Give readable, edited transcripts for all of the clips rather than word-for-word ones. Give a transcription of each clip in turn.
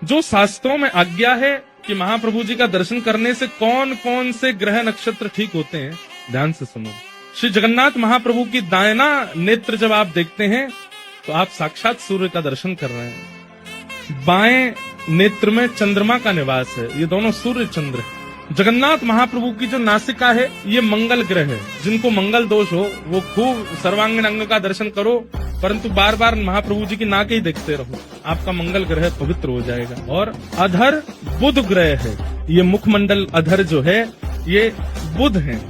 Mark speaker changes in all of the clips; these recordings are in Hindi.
Speaker 1: जो शास्त्रों में आज्ञा है कि महाप्रभु जी का दर्शन करने से कौन कौन से ग्रह नक्षत्र ठीक होते हैं, ध्यान से सुनो। श्री जगन्नाथ महाप्रभु की दायना नेत्र जब आप देखते हैं तो आप साक्षात सूर्य का दर्शन कर रहे हैं। बाएं नेत्र में चंद्रमा का निवास है, ये दोनों सूर्य चंद्र है। जगन्नाथ महाप्रभु की जो नासिका है ये मंगल ग्रह है। जिनको मंगल दोष हो वो खूब सर्वांगीण अंग का दर्शन करो, परंतु बार बार महाप्रभु जी की नाक ही देखते रहो, आपका मंगल ग्रह पवित्र हो जाएगा। और अधर बुध ग्रह है, ये मुखमंडल अधर जो है ये बुध है,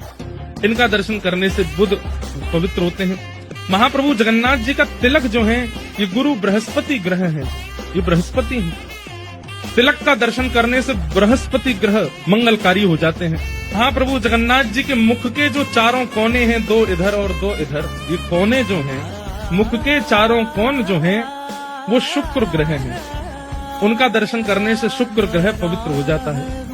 Speaker 1: इनका दर्शन करने से बुध पवित्र होते हैं। महाप्रभु जगन्नाथ जी का तिलक जो है ये गुरु बृहस्पति ग्रह है, ये बृहस्पति है। तिलक का दर्शन करने से बृहस्पति ग्रह मंगलकारी हो जाते हैं। महाप्रभु जगन्नाथ जी के मुख के जो चारों कोने हैं, दो इधर और दो इधर, ये कोने जो हैं, मुख के चारों कोण जो हैं वो शुक्र ग्रह हैं, उनका दर्शन करने से शुक्र ग्रह पवित्र हो जाता है।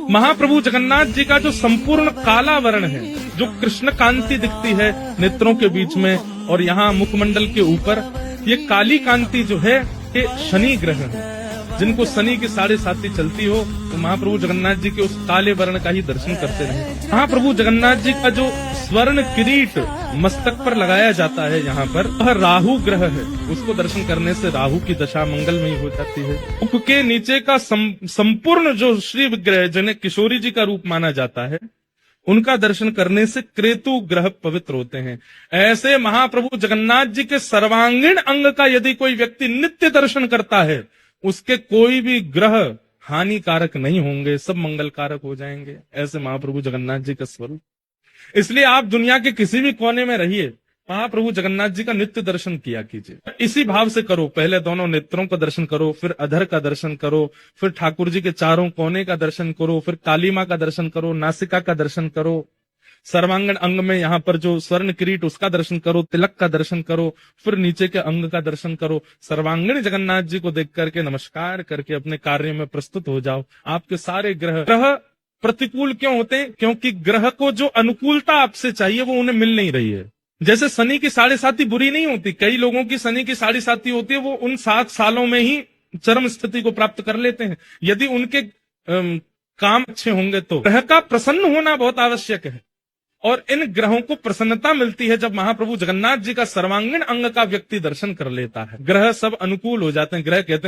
Speaker 1: महाप्रभु जगन्नाथ जी का जो संपूर्ण काला वर्ण है, जो कृष्ण कांति दिखती है नेत्रों के बीच में और यहाँ मुखमंडल के ऊपर, ये काली कांति जो है ये शनि ग्रह है। जिनको शनि की 7.5 चलती हो तो महाप्रभु जगन्नाथ जी के उस काले वर्ण का ही दर्शन करते रहे। महाप्रभु जगन्नाथ जी का जो स्वर्ण किरीट मस्तक पर लगाया जाता है यहाँ पर, वह राहु ग्रह है, उसको दर्शन करने से राहु की दशा मंगलमयी हो जाती है। मुख के नीचे का संपूर्ण जो श्री विग्रह जिन्हें किशोरी जी का रूप माना जाता है, उनका दर्शन करने से केतु ग्रह पवित्र होते हैं। ऐसे महाप्रभु जगन्नाथ जी के सर्वांगीण अंग का यदि कोई व्यक्ति नित्य दर्शन करता है, उसके कोई भी ग्रह हानिकारक नहीं होंगे, सब मंगलकारक हो जाएंगे। ऐसे महाप्रभु जगन्नाथ जी का स्वरूप। इसलिए आप दुनिया के किसी भी कोने में रहिए, महाप्रभु जगन्नाथ जी का नित्य दर्शन किया कीजिए। इसी भाव से करो, पहले दोनों नेत्रों का दर्शन करो, फिर अधर का दर्शन करो, फिर ठाकुर जी के चारों कोने का दर्शन करो, फिर काली मां का दर्शन करो, नासिका का दर्शन करो, सर्वांगण अंग में यहाँ पर जो स्वर्ण किरीट उसका दर्शन करो, तिलक का दर्शन करो, फिर नीचे के अंग का दर्शन करो। सर्वांगीण जगन्नाथ जी को देख करके नमस्कार करके अपने कार्य में प्रस्तुत हो जाओ। आपके सारे ग्रह प्रतिकूल क्यों होते हैं? क्योंकि ग्रह को जो अनुकूलता आपसे चाहिए वो उन्हें मिल नहीं रही है। जैसे शनि की 7.5 बुरी नहीं होती, कई लोगों की शनि की 7.5 होती है, वो उन 7 सालों में ही चरम स्थिति को प्राप्त कर लेते हैं। यदि उनके काम अच्छे होंगे तो ग्रह का प्रसन्न होना बहुत आवश्यक है, और इन ग्रहों को प्रसन्नता मिलती है जब महाप्रभु जगन्नाथ जी का सर्वांगीण अंग का व्यक्ति दर्शन कर लेता है। ग्रह सब अनुकूल हो जाते हैं। ग्रह कहते हैं